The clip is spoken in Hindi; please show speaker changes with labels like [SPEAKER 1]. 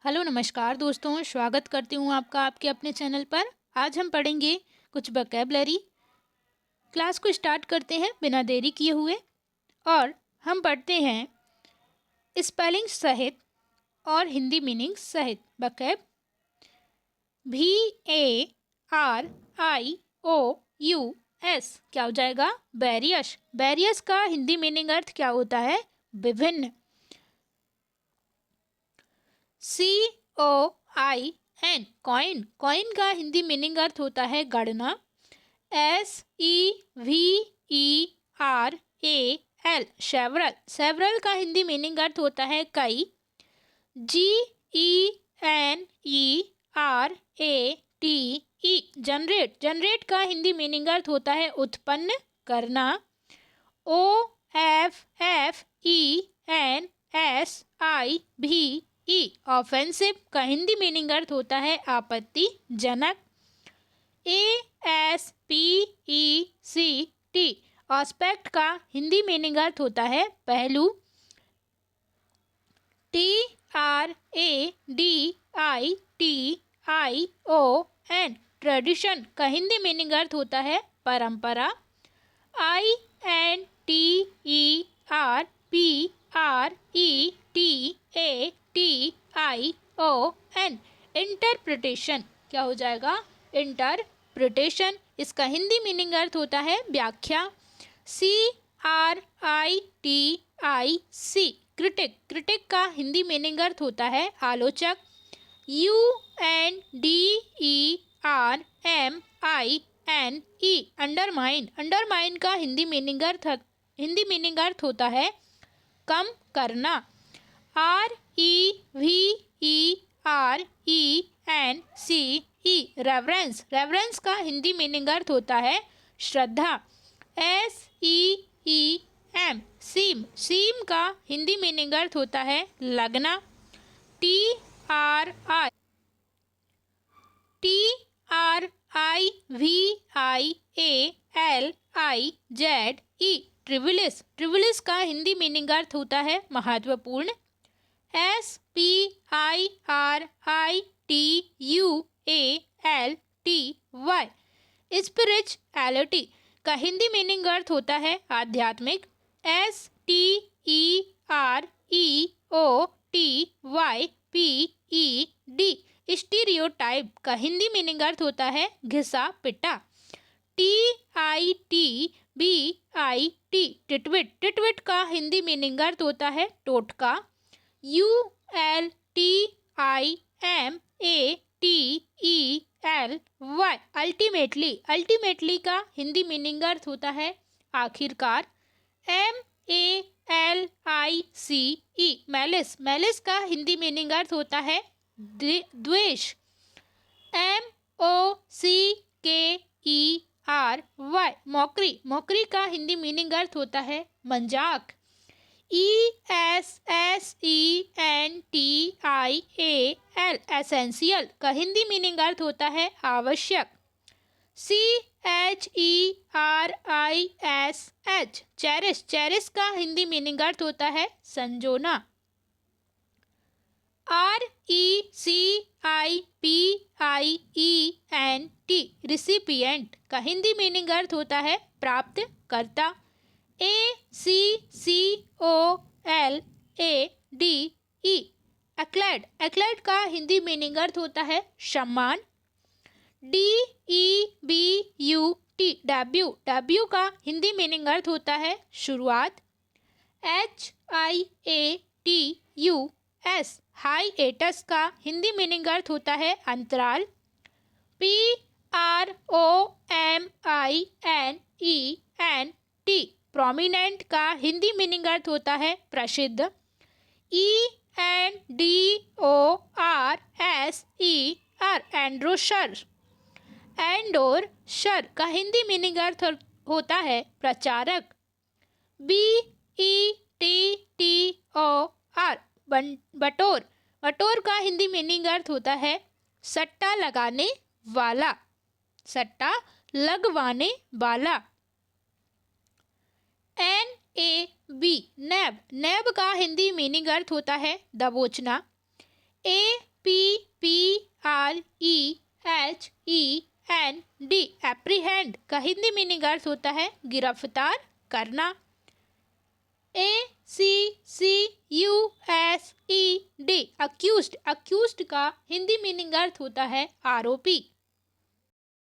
[SPEAKER 1] हेलो नमस्कार दोस्तों, स्वागत करती हूँ आपका आपके अपने चैनल पर। आज हम पढ़ेंगे कुछ वोकैबुलरी। क्लास को स्टार्ट करते हैं बिना देरी किए हुए और हम पढ़ते हैं स्पेलिंग सहित और हिंदी मीनिंग सहित वोकैब। VARIOUS क्या हो जाएगा? वेरियस। वेरियस का हिंदी मीनिंग अर्थ क्या होता है? विभिन्न। COIN coin. कॉइन का हिंदी मीनिंग अर्थ होता है गणना। SEVERAL several. सेवरल का हिंदी मीनिंग अर्थ होता है कई। GENERATE generate. जनरेट का हिंदी मीनिंग अर्थ होता है उत्पन्न करना। OFFENSIVE ऑफेंसिव का हिंदी मीनिंग अर्थ होता है आपत्तिजनक। ASPECT ऑस्पेक्ट का हिंदी मीनिंग अर्थ होता है पहलू। TRADITION ट्रेडिशन का हिंदी मीनिंग अर्थ होता है परंपरा। INTERPRETATION इंटरप्रिटेशन क्या हो जाएगा? इंटरप्रिटेशन। इसका हिंदी मीनिंग अर्थ होता है व्याख्या। CRITIC critic. क्रिटिक का हिंदी मीनिंग अर्थ होता है आलोचक। UNDERMINE undermine. अंडरमाइन का हिंदी मीनिंग अर्थ होता है कम करना। REVERENCE reverence. रेवरेंस का हिंदी मीनिंग अर्थ होता है श्रद्धा। SEEM सीम। सीम का हिंदी मीनिंग अर्थ होता है लगना। TRIVIALIZE ट्रिविलिस। ट्रिविलिस का हिंदी मीनिंग अर्थ होता है महत्वपूर्ण। SPIRITUALTY स्पिरिचुअलिटी का हिंदी मीनिंग अर्थ होता है आध्यात्मिक। STEREOTYPED स्टीरियोटाइप का हिंदी मीनिंग अर्थ होता है घिसा पिटा। TITBIT टिटविट। टिटविट का हिंदी मीनिंग अर्थ होता है टोटका। ULTIMATELY ultimately. अल्टीमेटली का हिंदी मीनिंग अर्थ होता है आखिरकार। MALICE malice. मैलिस का हिंदी मीनिंग अर्थ होता है द्वेष। MOCKERY मौकरी। मौकरी का हिंदी मीनिंग अर्थ होता है मजाक। ESSENTIAL एसेंशियल का हिंदी मीनिंग अर्थ होता है आवश्यक। CHERISH cherish. चेरिश का हिंदी मीनिंग अर्थ होता है संजोना। RECIPIENT रिसिपिएंट का हिंदी मीनिंग अर्थ होता है प्राप्त करता। ACCOLADE एक्लैड। एक्लैड का हिंदी मीनिंग अर्थ होता है सम्मान। DEBUT डेब्यू का हिंदी मीनिंग अर्थ होता है शुरुआत। HIATUS हाईएटस का हिंदी मीनिंग अर्थ होता है अंतराल। PROMINENT प्रोमिनेंट का हिंदी मीनिंग अर्थ होता है प्रसिद्ध। ENDORSER एंड्रोसर। एंडोरसर का हिंदी मीनिंग अर्थ होता है प्रचारक। BETTOR बटोर। बटोर का हिंदी मीनिंग अर्थ होता है सट्टा लगाने वाला। सट्टा लगवाने वाला। NAB नैब। नैब का हिंदी मीनिंग अर्थ होता है दबोचना। APPREHEND, एप्रीहेंड का हिंदी मीनिंग अर्थ होता है गिरफ्तार करना। ACCUSED, अक्यूज्ड का हिंदी मीनिंग अर्थ होता है आरोपी।